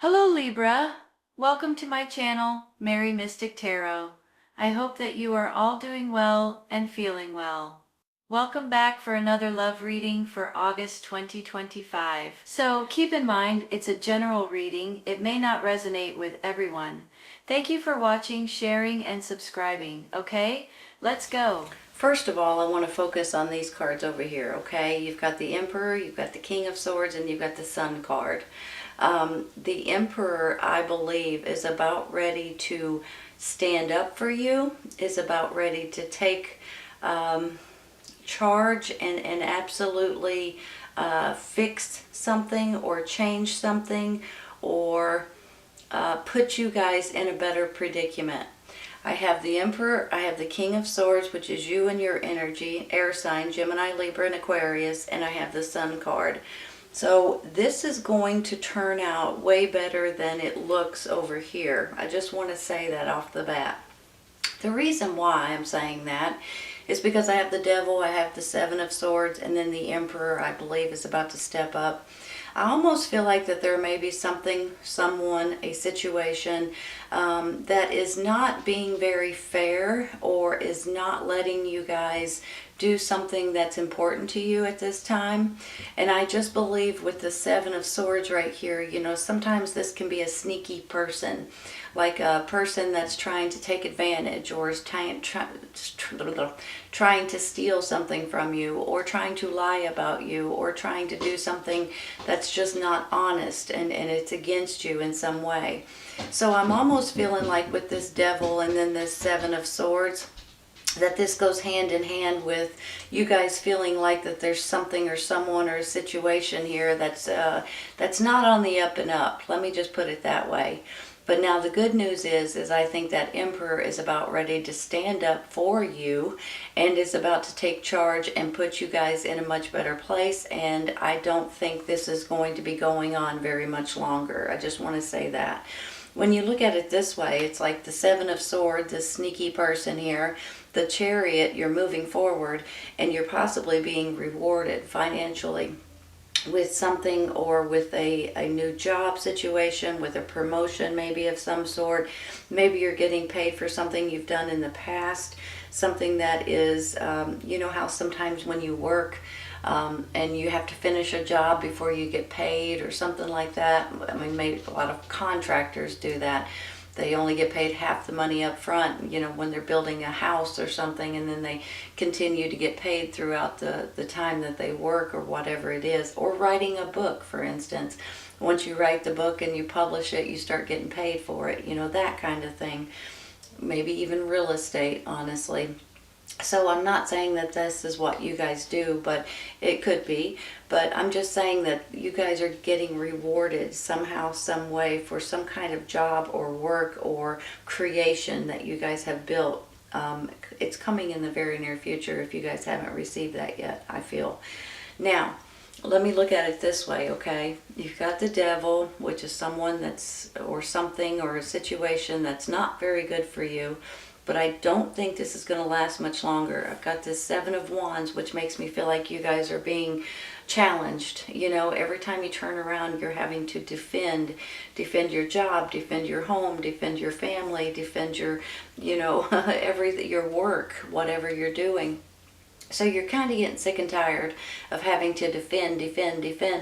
Hello Libra, welcome to my channel, Mary Mystic Tarot. I hope that you are all doing well and feeling well. Welcome back for another love reading for August 2025. So keep in mind, it's a general reading. It may not resonate with everyone. Thank you for watching, sharing, and subscribing. Okay, let's go. First of all, I want to focus on these cards over here, okay? You've got the Emperor, you've got the King of Swords, and you've got the Sun card. The Emperor, I believe, is about ready to stand up for you, is about ready to take charge and absolutely fix something or change something or put you guys in a better predicament. I have the Emperor, I have the King of Swords, which is you and your energy, air sign, Gemini, Libra, and Aquarius, and I have the Sun card. So this is going to turn out way better than it looks over here. I just want to say that off the bat. The reason why I'm saying that is because I have the Devil, I have the Seven of Swords, and then the Emperor, I believe, is about to step up. I almost feel like that there may be something, someone, a situation that is not being very fair or is not letting you guys do something that's important to you at this time. And I just believe with the Seven of Swords right here, you know, sometimes this can be a sneaky person, like a person that's trying to take advantage or is trying to steal something from you or trying to lie about you or trying to do something that's just not honest and it's against you in some way. So I'm almost feeling like with this Devil and then this Seven of Swords, that this goes hand in hand with you guys feeling like that there's something or someone or a situation here that's not on the up and up. Let me just put it that way. But now the good news is I think that Emperor is about ready to stand up for you and is about to take charge and put you guys in a much better place. And I don't think this is going to be going on very much longer. I just want to say that. When you look at it this way, it's like the Seven of Swords, this sneaky person here, the Chariot, you're moving forward and you're possibly being rewarded financially with something or with a new job situation, with a promotion maybe of some sort. Maybe you're getting paid for something you've done in the past, something that is, you know how sometimes when you work and you have to finish a job before you get paid or something like that. I mean, maybe a lot of contractors do that. They only get paid half the money up front, you know, when they're building a house or something, and then they continue to get paid throughout the time that they work or whatever it is. Or writing a book, for instance. Once you write the book and you publish it, you start getting paid for it, you know, that kind of thing. Maybe even real estate, honestly. So I'm not saying that this is what you guys do, but it could be. But I'm just saying that you guys are getting rewarded somehow, some way for some kind of job or work or creation that you guys have built. It's coming in the very near future if you guys haven't received that yet, I feel. Now, let me look at it this way, okay? You've got the Devil, which is someone that's, or something, or a situation that's not very good for you. But I don't think this is going to last much longer. I've got this Seven of Wands, which makes me feel like you guys are being challenged. You know, every time you turn around, you're having to defend your job, defend your home, defend your family, defend your, you know, your work, whatever you're doing. So you're kind of getting sick and tired of having to defend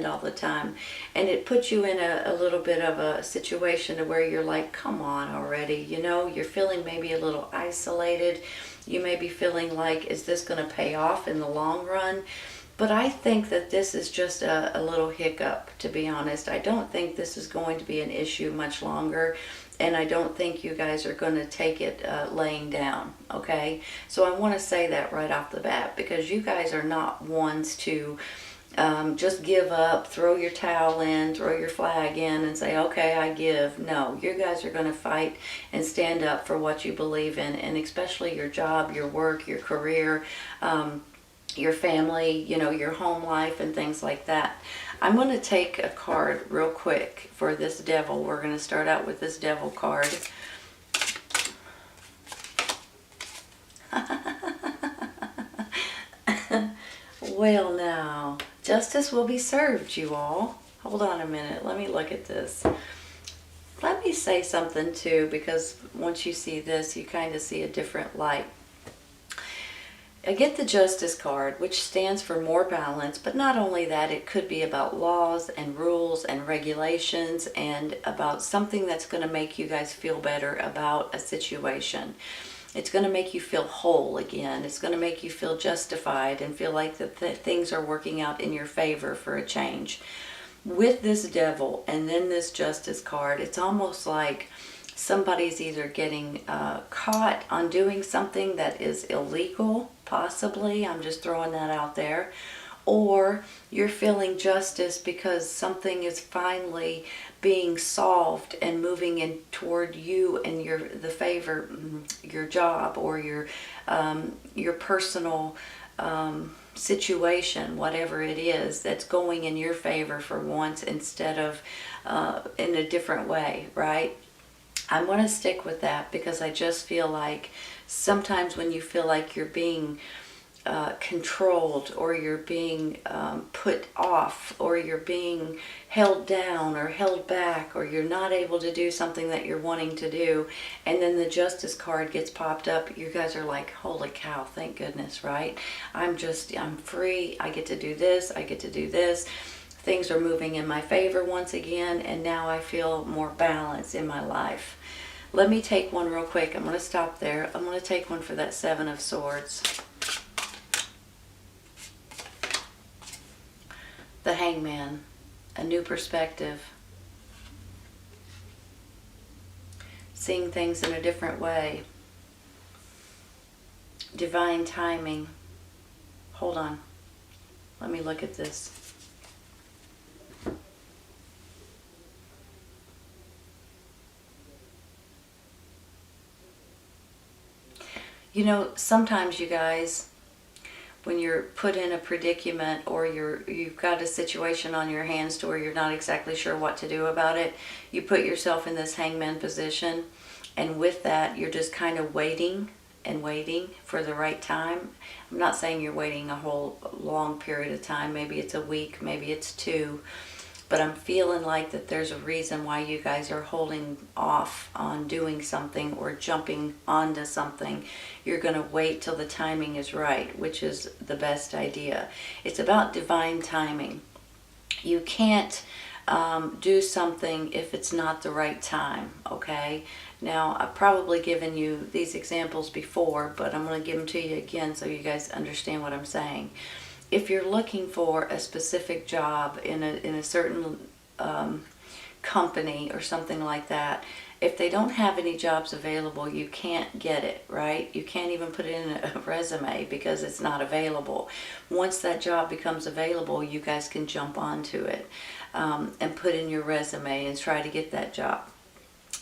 all the time. And it puts you in a little bit of a situation where you're like, come on already. You know, you're feeling maybe a little isolated. You may be feeling like, is this going to pay off in the long run? But I think that this is just a little hiccup, to be honest. I don't think this is going to be an issue much longer. And I don't think you guys are going to take it laying down, okay? So I want to say that right off the bat, because you guys are not ones to just give up, throw your towel in, throw your flag in and say, okay, I give. No, you guys are going to fight and stand up for what you believe in, and especially your job, your work, your career, your family, you know, your home life and things like that. I'm going to take a card real quick for this Devil. We're going to start out with this Devil card. Well now, justice will be served, you all. Hold on a minute. Let me look at this. let me say something too, because once you see this, you kind of see a different light. I get the Justice card, which stands for more balance, but not only that, it could be about laws and rules and regulations and about something that's going to make you guys feel better about a situation. It's going to make you feel whole again. It's going to make you feel justified and feel like that things are working out in your favor for a change. With this Devil and then this Justice card, it's almost like somebody's either getting caught on doing something that is illegal, possibly, I'm just throwing that out there, or you're feeling justice because something is finally being solved and moving in toward you and the favor, your job or your personal situation, whatever it is, that's going in your favor for once instead of in a different way, right? I'm going to stick with that because I just feel like sometimes when you feel like you're being controlled, or you're being put off, or you're being held down or held back, or you're not able to do something that you're wanting to do, and then the Justice card gets popped up, you guys are like, holy cow, thank goodness, right? I'm free, I get to do this, I get to do this. Things are moving in my favor once again, and now I feel more balance in my life. Let me take one real quick. I'm going to stop there. I'm going to take one for that Seven of Swords. The Hangman, a new perspective. Seeing things in a different way. Divine timing. Hold on. Let me look at this. You know, sometimes you guys, when you're put in a predicament or you've got a situation on your hands to where you're not exactly sure what to do about it, you put yourself in this hangman position, and with that you're just kind of waiting and waiting for the right time. I'm not saying you're waiting a whole long period of time, maybe it's a week, maybe it's two, but I'm feeling like that there's a reason why you guys are holding off on doing something or jumping onto something. You're going to wait till the timing is right, which is the best idea. It's about divine timing. You can't do something if it's not the right time, okay? Now, I've probably given you these examples before, but I'm going to give them to you again so you guys understand what I'm saying. If you're looking for a specific job in a certain company or something like that, if they don't have any jobs available, you can't get it, right? You can't even put it in a resume because it's not available. Once that job becomes available, you guys can jump onto it and put in your resume and try to get that job.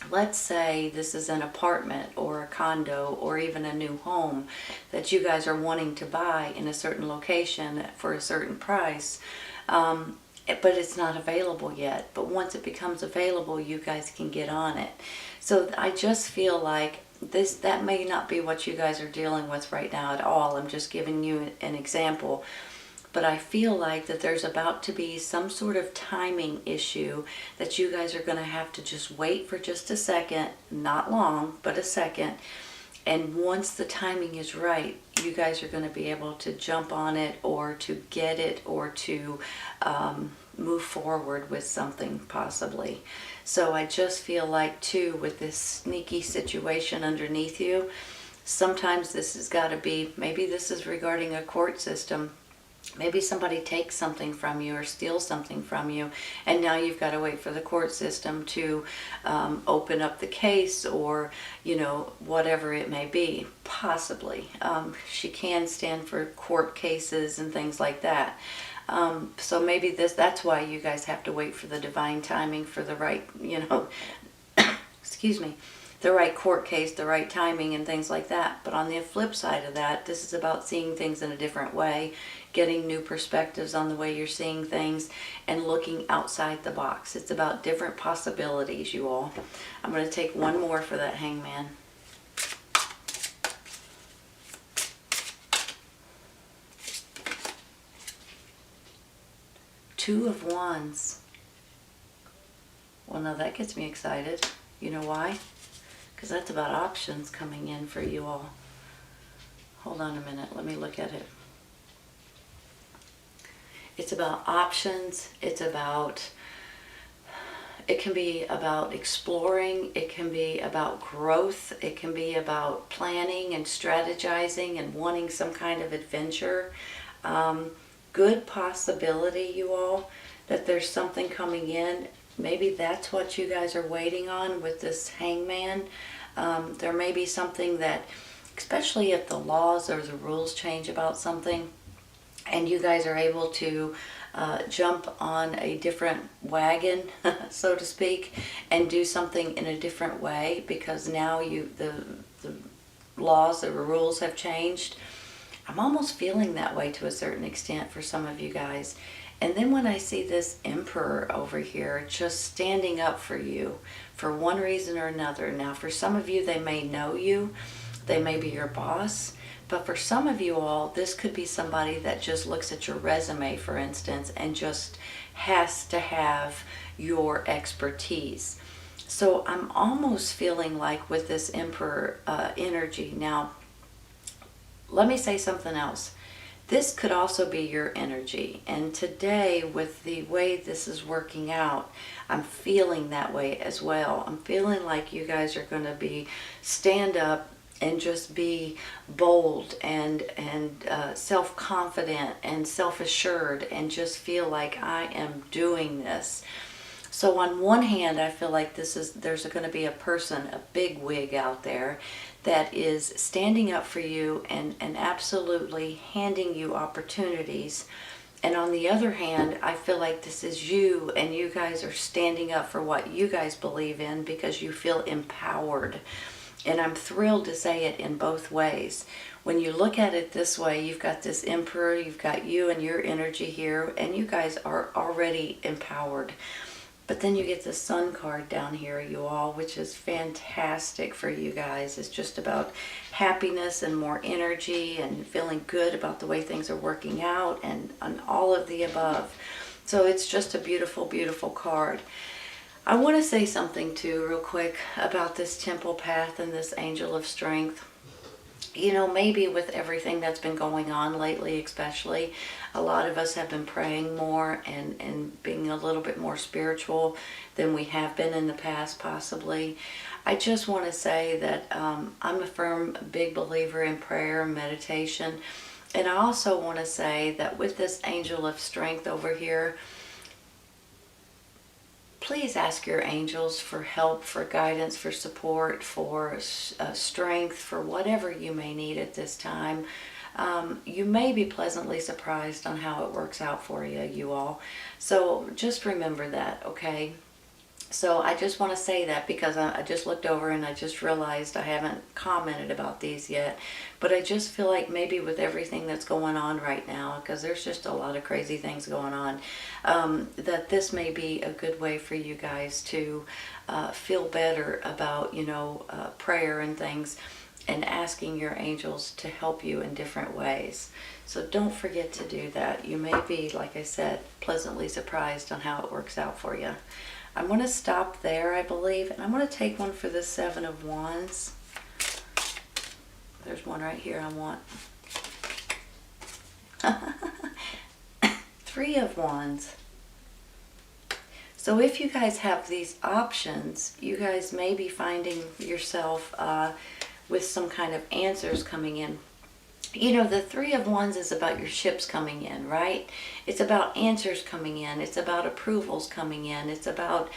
Let's say this is an apartment or a condo or even a new home that you guys are wanting to buy in a certain location for a certain price, but it's not available yet. But once it becomes available, you guys can get on it. So I just feel like that may not be what you guys are dealing with right now at all. I'm just giving you an example. But I feel like that there's about to be some sort of timing issue that you guys are going to have to just wait for just a second, not long, but a second. And once the timing is right, you guys are going to be able to jump on it or to get it or to move forward with something possibly. So I just feel like too, with this sneaky situation underneath you, sometimes this has got to be, maybe this is regarding a court system. Maybe somebody takes something from you or steals something from you, and now you've got to wait for the court system to open up the case, or, you know, whatever it may be, possibly. She can stand for court cases and things like that. So maybe that's why you guys have to wait for the divine timing for the right, you know, excuse me, the right court case, the right timing and things like that. But on the flip side of that, this is about seeing things in a different way, getting new perspectives on the way you're seeing things, and looking outside the box. It's about different possibilities, you all. I'm going to take one more for that Hangman. Two of Wands. Well, now that gets me excited. You know why? Because that's about options coming in for you all. Hold on a minute. Let me look at it. It's about options. It can be about exploring. It can be about growth. It can be about planning and strategizing and wanting some kind of adventure. Good possibility, you all, that there's something coming in. Maybe that's what you guys are waiting on with this hangman. There may be something that, especially if the laws or the rules change about something, and you guys are able to jump on a different wagon, so to speak, and do something in a different way because now the laws, the rules have changed. I'm almost feeling that way to a certain extent for some of you guys. And then when I see this Emperor over here just standing up for you for one reason or another. Now, for some of you, they may know you. They may be your boss. But for some of you all, this could be somebody that just looks at your resume, for instance, and just has to have your expertise. So I'm almost feeling like with this Emperor energy. Now, let me say something else. This could also be your energy. And today, with the way this is working out, I'm feeling that way as well. I'm feeling like you guys are going to be stand up and just be bold and self-confident and self-assured and just feel like I am doing this. So on one hand, I feel like there's going to be a person, a big wig out there that is standing up for you and absolutely handing you opportunities. And on the other hand, I feel like this is you and you guys are standing up for what you guys believe in because you feel empowered. And I'm thrilled to say it in both ways. When you look at it this way, you've got this Emperor, you've got you and your energy here, and you guys are already empowered. But then you get the Sun card down here, you all, which is fantastic for you guys. It's just about happiness and more energy and feeling good about the way things are working out and all of the above. So it's just a beautiful, beautiful card. I want to say something too real quick about this temple path and this angel of strength. You know, maybe with everything that's been going on lately, especially, a lot of us have been praying more and being a little bit more spiritual than we have been in the past, possibly. I just want to say that I'm a firm, big believer in prayer and meditation. And I also want to say that with this angel of strength over here, please ask your angels for help, for guidance, for support, for strength, for whatever you may need at this time. You may be pleasantly surprised on how it works out for you, you all. So just remember that, okay? So I just want to say that because I just looked over and I just realized I haven't commented about these yet. But I just feel like maybe with everything that's going on right now, because there's just a lot of crazy things going on, that this may be a good way for you guys to feel better about, prayer and things and asking your angels to help you in different ways. So don't forget to do that. You may be, like I said, pleasantly surprised on how it works out for you. I'm going to stop there, I believe, and I'm going to take one for the Seven of Wands. There's one right here I want. Three of Wands. So if you guys have these options, you guys may be finding yourself with some kind of answers coming in. You know, the Three of Wands is about your ships coming in, right? It's about answers coming in. It's about approvals coming in. It's about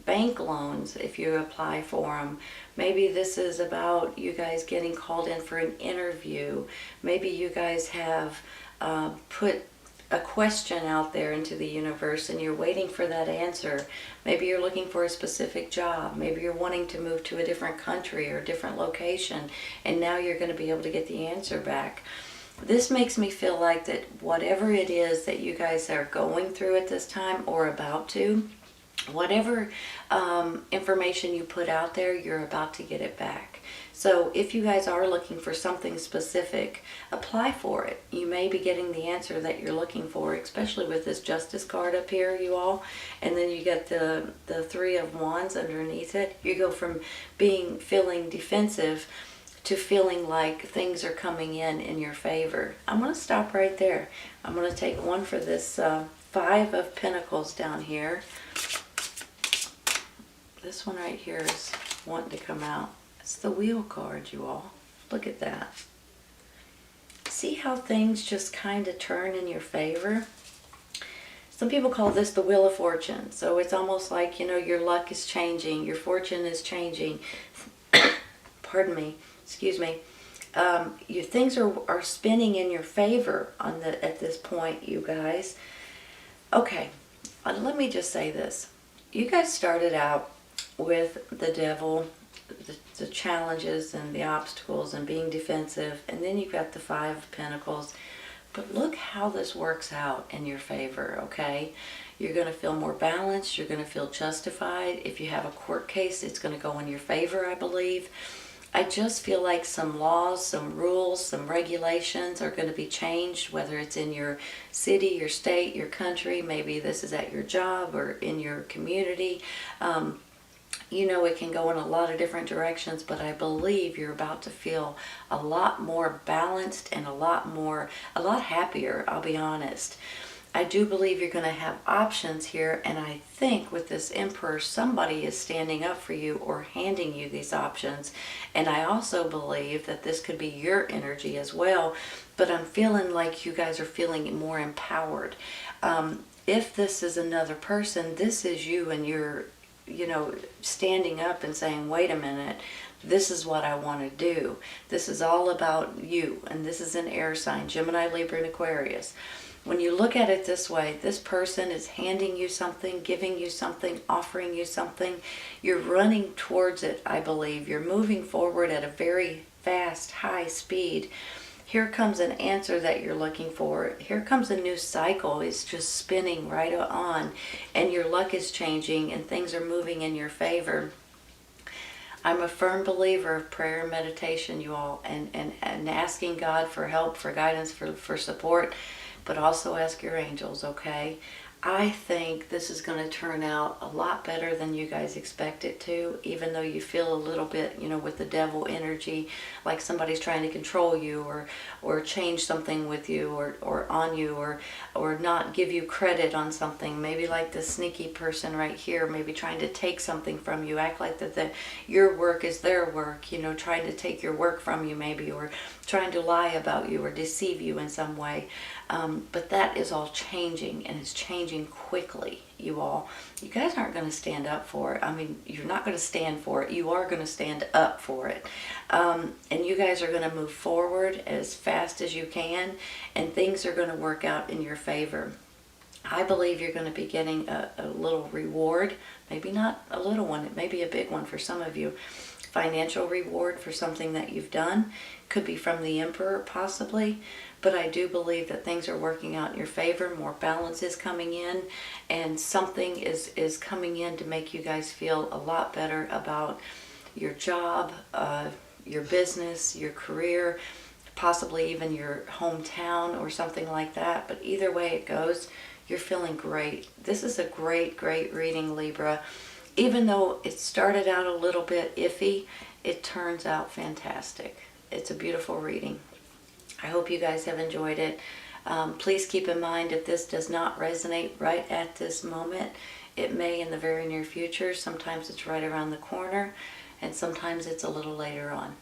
bank loans if you apply for them. Maybe this is about you guys getting called in for an interview. Maybe you guys have put a question out there into the universe and you're waiting for that answer. Maybe you're looking for a specific job. Maybe you're wanting to move to a different country or a different location, and now you're going to be able to get the answer back. This makes me feel like that whatever it is that you guys are going through at this time or about to, whatever information you put out there, you're about to get it back. So if you guys are looking for something specific, apply for it. You may be getting the answer that you're looking for, especially with this Justice card up here, you all. And then you get the Three of Wands underneath it. You go from feeling defensive to feeling like things are coming in your favor. I'm going to stop right there. I'm going to take one for this Five of Pentacles down here. This one right here is wanting to come out. It's the Wheel card, you all. Look at that. See how things just kind of turn in your favor? Some people call this the Wheel of Fortune. So it's almost like, you know, your luck is changing, your fortune is changing. Pardon me. Excuse me. Your things are spinning in your favor at this point, you guys. Okay, let me just say this. You guys started out with the devil, the challenges and the obstacles and being defensive, and then you've got the Five of Pentacles. But look how this works out in your favor, okay? You're going to feel more balanced. You're going to feel justified. If you have a court case, it's going to go in your favor, I believe. I just feel like some laws, some rules, some regulations are going to be changed, whether it's in your city, your state, your country. Maybe this is at your job or in your community. You know, it can go in a lot of different directions, but I believe you're about to feel a lot more balanced and a lot happier, I'll be honest. I do believe you're going to have options here, and I think with this Emperor, somebody is standing up for you or handing you these options. And I also believe that this could be your energy as well, but I'm feeling like you guys are feeling more empowered. If this is another person, this is you, and you're, you know, standing up and saying, wait a minute, this is what I want to do. This is all about you, and this is an air sign, Gemini, Libra, and Aquarius. When you look at it this way, this person is handing you something, giving you something, offering you something. You're running towards it, I believe. You're moving forward at a very fast, high speed. Here comes an answer that you're looking for. Here comes a new cycle. It's just spinning right on, and your luck is changing, and things are moving in your favor. I'm a firm believer of prayer and meditation, you all, and asking God for help, for guidance, for support. But also ask your angels, okay? I think this is going to turn out a lot better than you guys expect it to, even though you feel a little bit, you know, with the devil energy, like somebody's trying to control you or change something with you or on you or not give you credit on something. Maybe like the sneaky person right here, maybe trying to take something from you, act like that your work is their work, you know, trying to take your work from you maybe, or trying to lie about you or deceive you in some way. But that is all changing, and it's changing quickly, you all. You guys aren't going to stand up for it. I mean, you're not going to stand for it. You are going to stand up for it. And you guys are going to move forward as fast as you can, and things are going to work out in your favor. I believe you're going to be getting a little reward. Maybe not a little one. It may be a big one for some of you. Financial reward for something that you've done. Could be from the Emperor, possibly. But I do believe that things are working out in your favor. More balance is coming in, and something is coming in to make you guys feel a lot better about your job, your business, your career, possibly even your hometown or something like that. But either way it goes, you're feeling great. This is a great, great reading, Libra. Even though it started out a little bit iffy, it turns out fantastic. It's a beautiful reading. I hope you guys have enjoyed it. Please keep in mind, if this does not resonate right at this moment, it may in the very near future. Sometimes it's right around the corner, and sometimes it's a little later on.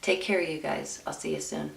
Take care, you guys. I'll see you soon.